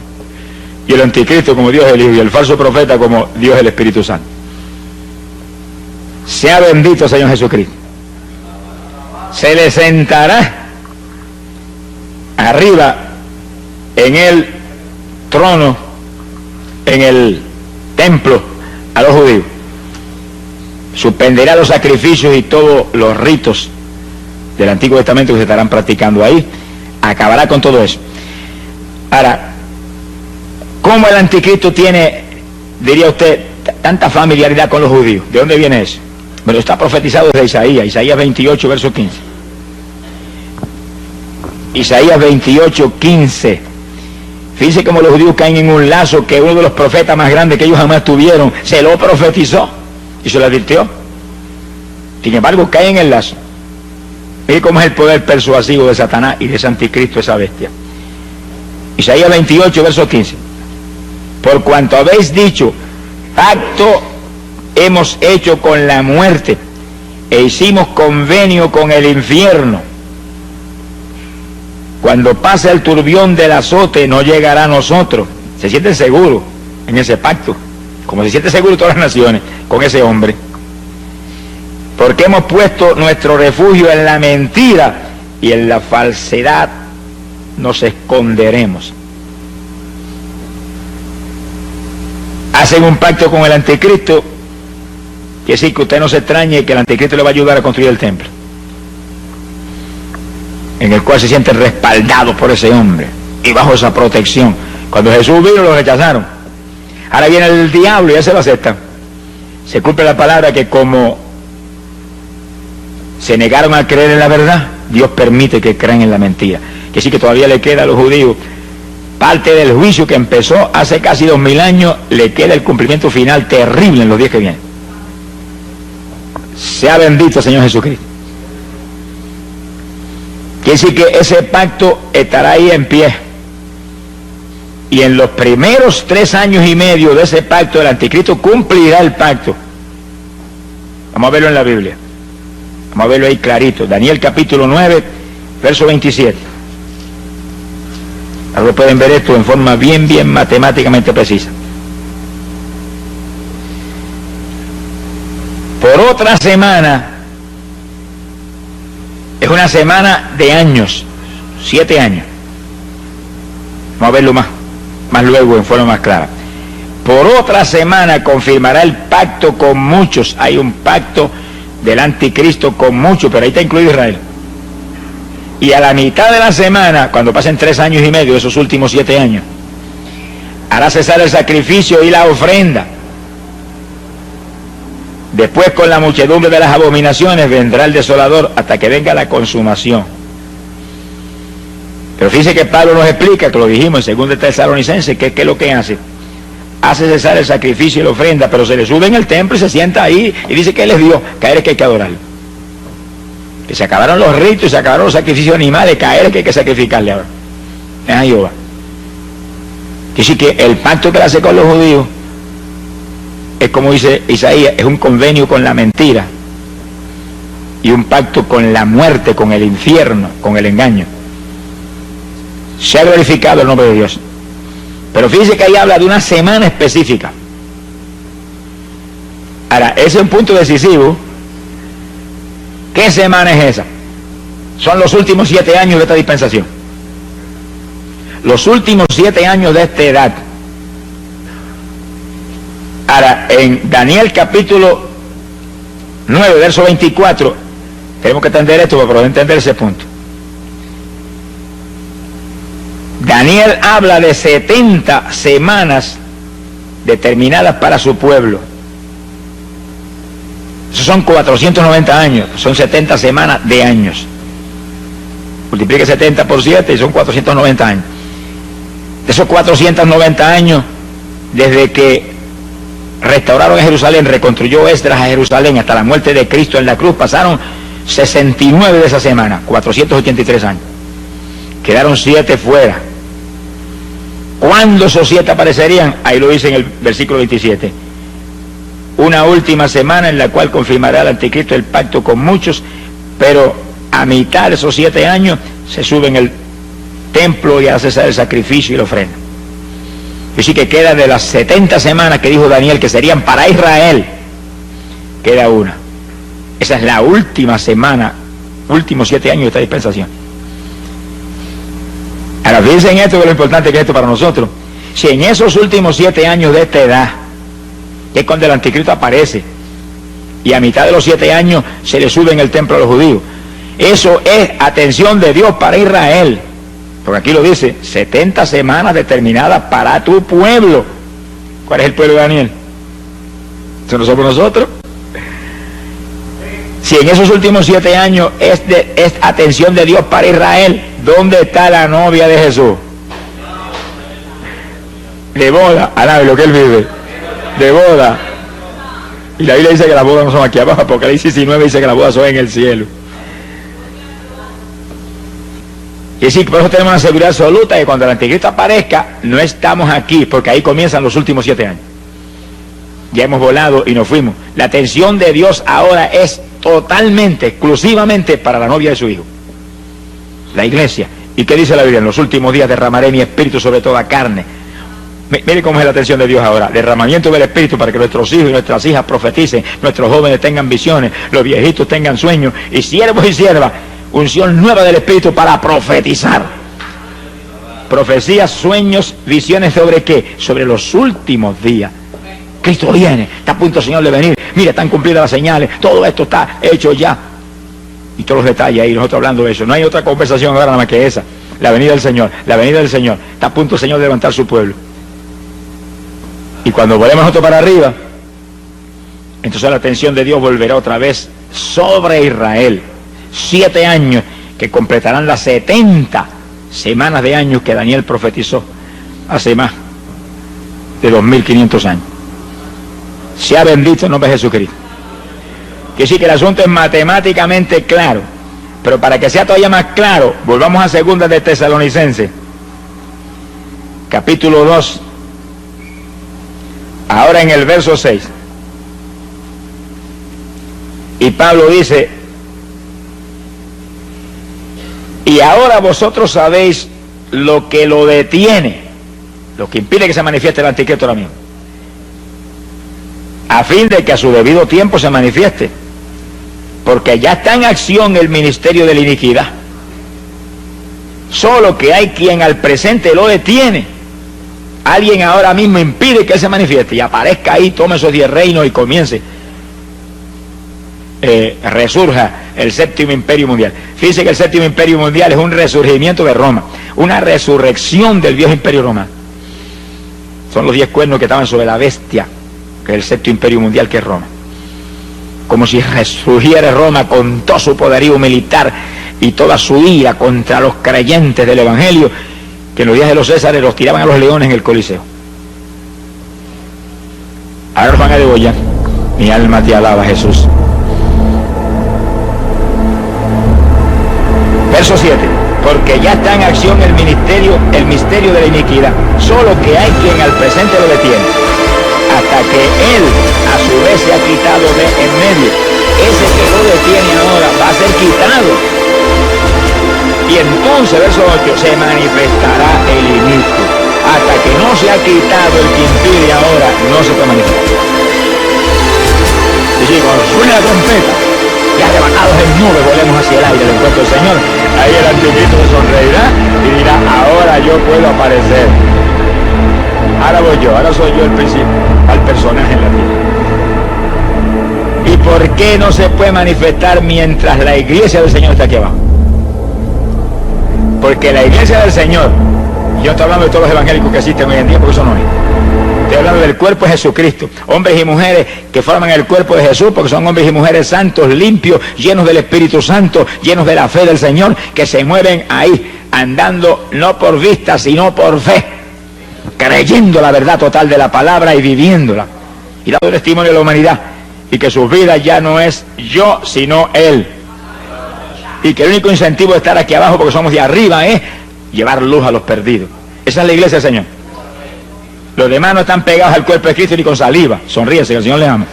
y el anticristo como Dios el Hijo, y el falso profeta como Dios el Espíritu Santo. Sea bendito el Señor Jesucristo. Se le sentará arriba en el trono, en el templo, a los judíos. Suspenderá los sacrificios y todos los ritos del Antiguo Testamento que se estarán practicando ahí. Acabará con todo eso. Ahora, ¿cómo el anticristo tiene, diría usted, tanta familiaridad con los judíos? ¿De dónde viene eso? Bueno, está profetizado desde Isaías 28, verso 15. Isaías 28, 15. Fíjense cómo los judíos caen en un lazo que uno de los profetas más grandes que ellos jamás tuvieron se lo profetizó y se lo advirtió. Sin embargo, caen en el lazo. Mire cómo es el poder persuasivo de Satanás y de ese anticristo, esa bestia. Isaías 28, verso 15. Por cuanto habéis dicho: pacto hemos hecho con la muerte e hicimos convenio con el infierno. Cuando pase el turbión del azote no llegará a nosotros. Se sienten seguros en ese pacto, como se siente seguro todas las naciones con ese hombre. Porque hemos puesto nuestro refugio en la mentira y en la falsedad nos esconderemos. Hacen un pacto con el anticristo, que sí, que usted no se extrañe que el anticristo le va a ayudar a construir el templo, en el cual se siente respaldado por ese hombre. y bajo esa protección. Cuando Jesús vino lo rechazaron. Ahora viene el diablo y ya se lo aceptan. Se cumple la palabra que como se negaron a creer en la verdad, Dios permite que crean en la mentira. Que sí, que todavía le queda a los judíos parte del juicio que empezó hace casi 2000 años, le queda el cumplimiento final terrible en los días que vienen. Sea bendito el Señor Jesucristo. Quiere decir que ese pacto estará ahí en pie. Y en los primeros 3 años y medio de ese pacto, el anticristo cumplirá el pacto. Vamos a verlo en la Biblia. Vamos a verlo ahí clarito. Daniel capítulo 9, verso 27. Ahora pueden ver esto en forma bien matemáticamente precisa. Por otra semana, es una semana de años, 7 años. Vamos a verlo más luego en forma más clara. Por otra semana confirmará el pacto con muchos. Hay un pacto del anticristo con muchos, pero ahí está incluido Israel. Y a la mitad de la semana, cuando pasen 3 años y medio, esos últimos 7 años, hará cesar el sacrificio y la ofrenda. Después, con la muchedumbre de las abominaciones, vendrá el desolador hasta que venga la consumación. Pero fíjese que Pablo nos explica, que lo dijimos en 2 Tesalonicenses, que es lo que hace. Hace cesar el sacrificio y la ofrenda, pero se le sube en el templo y se sienta ahí y dice que él es Dios, que a él es que hay que adorarlo. Que se acabaron los ritos y se acabaron los sacrificios animales, que a él es que hay que sacrificarle ahora. Es a Jehová. Quiere decir que el pacto que él hace con los judíos es, como dice Isaías, es un convenio con la mentira y un pacto con la muerte, con el infierno, con el engaño. Se ha glorificado el nombre de Dios. Pero fíjese que ahí habla de una semana específica. Ahora, ese es un punto decisivo. ¿Qué semana es esa? Son los últimos 7 años de esta dispensación. Los últimos 7 años de esta edad. Ahora, en Daniel capítulo 9, verso 24, tenemos que entender esto para poder entender ese punto. Daniel habla de 70 semanas determinadas para su pueblo. Esos son 490 años, son 70 semanas de años. Multiplique 70 por 7 y son 490 años. De esos 490 años, desde que restauraron Jerusalén, reconstruyó Esdras a Jerusalén hasta la muerte de Cristo en la cruz, pasaron 69 de esa semana, 483 años. Quedaron 7 fuera. ¿Cuándo esos 7 aparecerían? Ahí lo dice en el versículo 27. Una última semana en la cual confirmará el anticristo el pacto con muchos, pero a mitad de esos 7 años se sube en el templo y hace cesar el sacrificio y la ofrenda. Así que queda de las 70 semanas que dijo Daniel que serían para Israel, queda una. Esa es la última semana, últimos 7 años de esta dispensación. Ahora fíjense en esto, que es lo importante que es esto para nosotros. Si en esos últimos 7 años de esta edad, que es cuando el anticristo aparece, y a mitad de los 7 años se le sube en el templo a los judíos, eso es atención de Dios para Israel. Porque aquí lo dice, 70 semanas determinadas para tu pueblo. ¿Cuál es el pueblo de Daniel? ¿Eso no somos nosotros? Si en esos últimos 7 años es atención de Dios para Israel, ¿dónde está la novia de Jesús? De boda, alabe lo que él vive. De boda. Y la Biblia dice que las bodas no son aquí abajo, porque la 19 dice que las bodas son en el cielo. Y decir, por eso tenemos una seguridad absoluta de que cuando el anticristo aparezca, no estamos aquí, porque ahí comienzan los últimos 7 años. Ya hemos volado y nos fuimos. La atención de Dios ahora es totalmente, exclusivamente para la novia de su Hijo, la iglesia. ¿Y qué dice la Biblia? En los últimos días derramaré mi espíritu sobre toda carne. Mire cómo es la atención de Dios ahora. Derramamiento del espíritu para que nuestros hijos y nuestras hijas profeticen, nuestros jóvenes tengan visiones, los viejitos tengan sueños, y siervos y siervas, unción nueva del espíritu para profetizar. Profecías, sueños, visiones, ¿sobre qué? Sobre los últimos días. Cristo viene, está a punto el Señor de venir. Mira, están cumplidas las señales, todo esto está hecho ya. Y todos los detalles ahí, nosotros hablando de eso. No hay otra conversación ahora nada más que esa. la venida del Señor, la venida del Señor. Está a punto el Señor de levantar su pueblo. Y cuando volvemos nosotros para arriba, entonces la atención de Dios volverá otra vez sobre Israel. 7 años que completarán las 70 semanas de años que Daniel profetizó hace más de 2500 años. Sea bendito el nombre de Jesucristo. Que sí, que el asunto es matemáticamente claro, pero para que sea todavía más claro, volvamos a 2 de Tesalonicenses, capítulo 2, ahora en el verso 6. Y Pablo dice: y ahora vosotros sabéis lo que lo detiene, lo que impide que se manifieste el anticristo ahora mismo, a fin de que a su debido tiempo se manifieste, porque ya está en acción el ministerio de la iniquidad, solo que hay quien al presente lo detiene. Alguien ahora mismo impide que él se manifieste y aparezca ahí, tome esos 10 reinos y comience, resurja el séptimo imperio mundial. Fíjense que el séptimo imperio mundial es un resurgimiento de Roma, una resurrección del viejo imperio romano. Son los 10 cuernos que estaban sobre la bestia, que es el séptimo imperio mundial, que es Roma. Como si resurgiera Roma con todo su poderío militar y toda su ira contra los creyentes del Evangelio, que en los días de los Césares los tiraban a los leones en el Coliseo. Ahora los van a degollar. Mi alma te alaba, Jesús. Verso 7. Porque ya está en acción el misterio de la iniquidad, solo que hay quien al presente lo detiene, hasta que él a su vez se ha quitado de en medio. Ese que lo detiene ahora va a ser quitado. Y entonces, verso 8, se manifestará el iniquo. Hasta que no se ha quitado el que impide ahora, no se puede manifestar. Y si cuando suena la trompeta, y arrebatados en nubes volemos hacia el aire del encuentro del Señor, ahí el anticristo se sonreirá y dirá: ahora yo puedo aparecer. Ahora voy yo, ahora soy yo el principal personaje en la tierra. ¿Y por qué no se puede manifestar mientras la iglesia del Señor está aquí abajo? Porque la iglesia del Señor, yo estoy hablando de todos los evangélicos que existen hoy en día, porque eso no es. Estoy hablando del cuerpo de Jesucristo, hombres y mujeres que forman el cuerpo de Jesús, porque son hombres y mujeres santos, limpios, llenos del Espíritu Santo, llenos de la fe del Señor, que se mueven ahí, andando no por vista, sino por fe, creyendo la verdad total de la palabra y viviéndola, y dando testimonio a la humanidad, y que su vida ya no es yo, sino Él, y que el único incentivo de estar aquí abajo, porque somos de arriba, es llevar luz a los perdidos. Esa es la iglesia del Señor. Los demás no están pegados al cuerpo de Cristo ni con saliva. Sonríese, que el Señor les ama.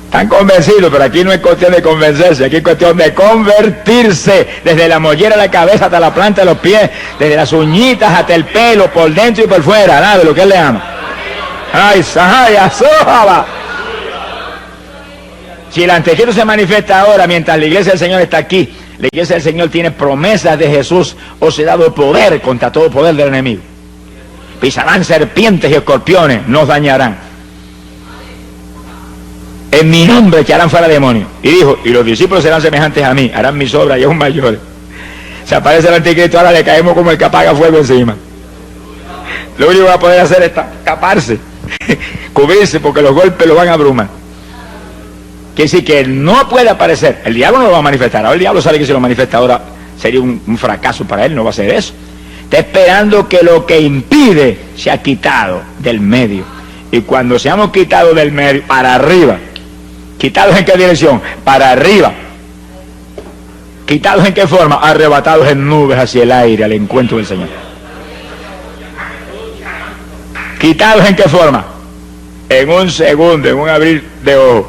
Están convencidos, pero aquí no es cuestión de convencerse, aquí es cuestión de convertirse, desde la mollera de la cabeza hasta la planta de los pies, desde las uñitas hasta el pelo, por dentro y por fuera, nada de lo que Él le ama. ¡Ay, sahaya, sójaba! Si el anticristo se manifiesta ahora, mientras la iglesia del Señor está aquí, la iglesia del Señor tiene promesas de Jesús, os he dado poder contra todo poder del enemigo. Pisarán serpientes y escorpiones, no os dañarán. En mi nombre echarán fuera demonios. Y dijo: y los discípulos serán semejantes a mí, harán mis obras y aún mayores. Se aparece el anticristo, ahora le caemos como el que apaga fuego encima. Lo único que va a poder hacer es taparse, cubrirse, porque los golpes lo van a abrumar. Quiere decir que no puede aparecer. El diablo no lo va a manifestar. Ahora el diablo sabe que si lo manifiesta ahora sería un fracaso para él, no va a hacer eso. Está esperando que lo que impide se ha quitado del medio. Y cuando seamos quitados del medio, para arriba. ¿Quitados en qué dirección? Para arriba. ¿Quitados en qué forma? Arrebatados en nubes hacia el aire, al encuentro del Señor. ¿Quitados en qué forma? En un segundo, en un abrir de ojos.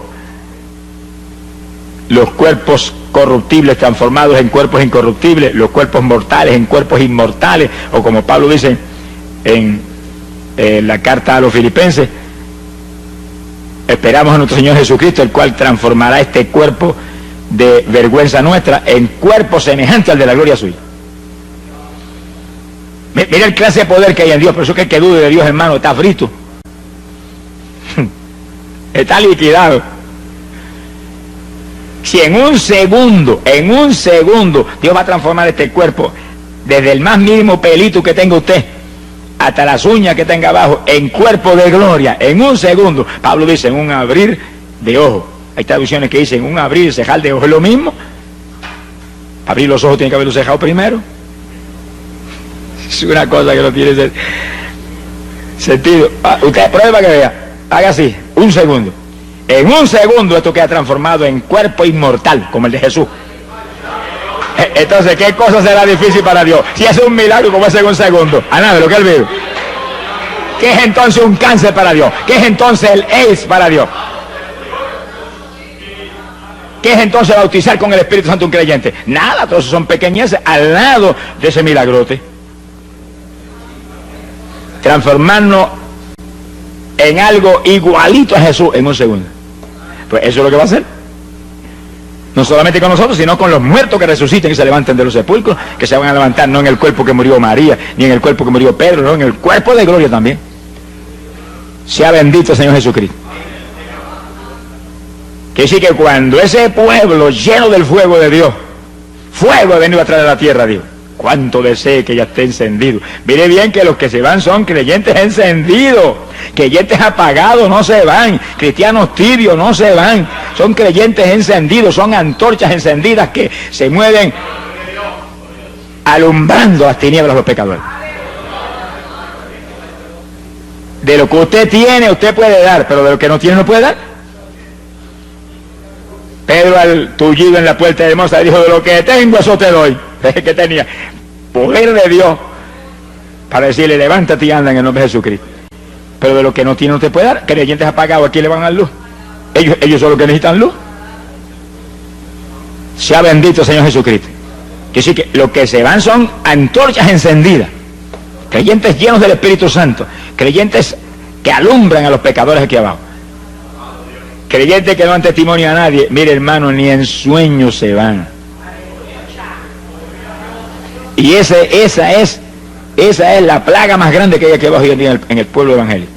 Los cuerpos corruptibles transformados en cuerpos incorruptibles, los cuerpos mortales en cuerpos inmortales, o como Pablo dice en la carta a los Filipenses, esperamos a nuestro Señor Jesucristo, el cual transformará este cuerpo de vergüenza nuestra en cuerpo semejante al de la gloria suya. Mira el clase de poder que hay en Dios. Por eso que el que dude de Dios, hermano, está frito, está liquidado. Si en un segundo, Dios va a transformar este cuerpo, desde el más mínimo pelito que tenga usted, hasta las uñas que tenga abajo, en cuerpo de gloria, en un segundo. Pablo dice, en un abrir de ojos. Hay traducciones que dicen, en un abrir y cejar de ojos. ¿Es lo mismo? Abrir los ojos tiene que haberlo cejado primero. Es una cosa que no tiene sentido. Usted prueba que vea. Haga así, un segundo. En un segundo esto queda transformado en cuerpo inmortal, como el de Jesús. Entonces, ¿qué cosa será difícil para Dios? Si es un milagro como es en un segundo. A nada, lo que él vive. ¿Qué es entonces un cáncer para Dios? ¿Qué es entonces el AIDS para Dios? ¿Qué es entonces bautizar con el Espíritu Santo un creyente? Nada, todos son pequeñeces al lado de ese milagrote. Transformarnos en algo igualito a Jesús en un segundo. Pues eso es lo que va a hacer. No solamente con nosotros, sino con los muertos que resuciten y se levanten de los sepulcros, que se van a levantar no en el cuerpo que murió María, ni en el cuerpo que murió Pedro, no, en el cuerpo de gloria también. Sea bendito el Señor Jesucristo. Que sí, que cuando ese pueblo lleno del fuego de Dios, fuego ha venido a traer a la tierra, Dios, cuánto desee que ya esté encendido. Mire bien que los que se van son creyentes encendidos, creyentes apagados no se van, cristianos tibios no se van, son creyentes encendidos, son antorchas encendidas que se mueven alumbrando las tinieblas de los pecadores. De lo que usted tiene, usted puede dar, pero de lo que no tiene, no puede dar. Pedro, al tullido en la puerta hermosa, dijo, de lo que tengo, eso te doy. Que tenía poder de Dios para decirle, levántate y anda en el nombre de Jesucristo. Pero de lo que no tiene, no te puede dar. Creyentes apagados, ¿a quién le van a dar luz? Ellos son los que necesitan luz. Sea bendito el Señor Jesucristo. Que sí, que lo que se van son antorchas encendidas, creyentes llenos del Espíritu Santo, creyentes que alumbran a los pecadores aquí abajo, creyentes que no dan testimonio a nadie. Mire, hermano, ni en sueños se van. Y esa es la plaga más grande que hay aquí abajo hoy en día en el pueblo evangélico,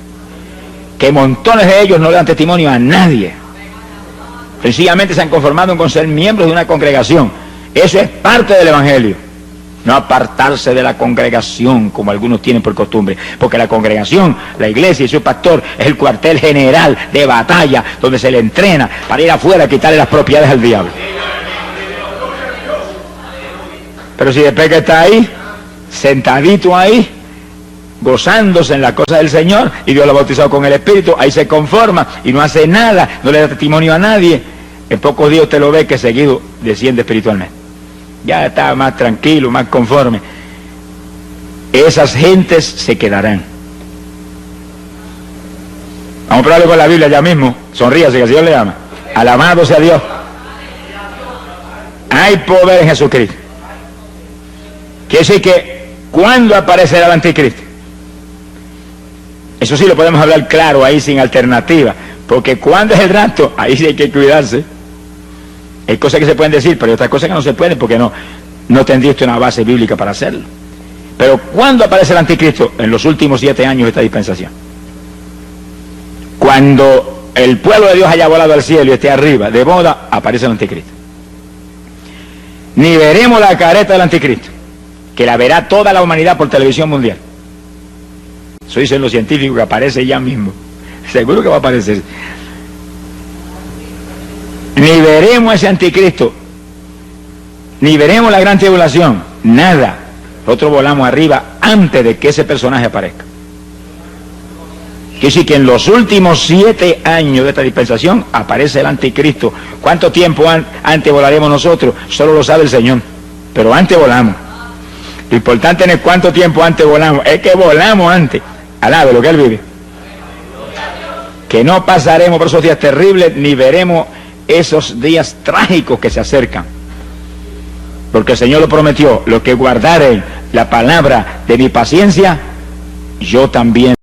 que montones de ellos no le dan testimonio a nadie, sencillamente se han conformado con ser miembros de una congregación. Eso es parte del evangelio, no apartarse de la congregación como algunos tienen por costumbre, porque la congregación, la iglesia y su pastor es el cuartel general de batalla donde se le entrena para ir afuera a quitarle las propiedades al diablo. Pero si después que está ahí, sentadito ahí, gozándose en las cosas del Señor, y Dios lo ha bautizado con el Espíritu, ahí se conforma y no hace nada, no le da testimonio a nadie, en pocos días usted lo ve que seguido desciende espiritualmente. Ya está más tranquilo, más conforme. Esas gentes se quedarán. Vamos a probarlo con la Biblia ya mismo. Sonríase, que el Señor le ama. Alabado sea Dios. Hay poder en Jesucristo. Quiere decir que, ¿cuándo aparecerá el anticristo? Eso sí lo podemos hablar claro ahí, sin alternativa. Porque ¿cuándo es el rapto? Ahí sí hay que cuidarse. Hay cosas que se pueden decir, pero hay otras cosas que no se pueden porque no tendría usted una base bíblica para hacerlo. Pero ¿cuándo aparece el anticristo? En los últimos 7 años de esta dispensación. Cuando el pueblo de Dios haya volado al cielo y esté arriba de boda, aparece el anticristo. Ni veremos la careta del anticristo, que la verá toda la humanidad por televisión mundial. Eso dicen los científicos, que aparece ya mismo. Seguro que va a aparecer. Ni veremos ese anticristo, ni veremos la gran tribulación, nada. Nosotros volamos arriba antes de que ese personaje aparezca. Quiere decir que en los últimos 7 años de esta dispensación aparece el anticristo. ¿Cuánto tiempo antes volaremos nosotros? Solo lo sabe el Señor, pero antes volamos. Lo importante no es cuánto tiempo antes volamos, es que volamos antes, al lado de lo que Él vive. Que no pasaremos por esos días terribles, ni veremos esos días trágicos que se acercan, porque el Señor lo prometió: lo que guardaren la palabra de mi paciencia, yo también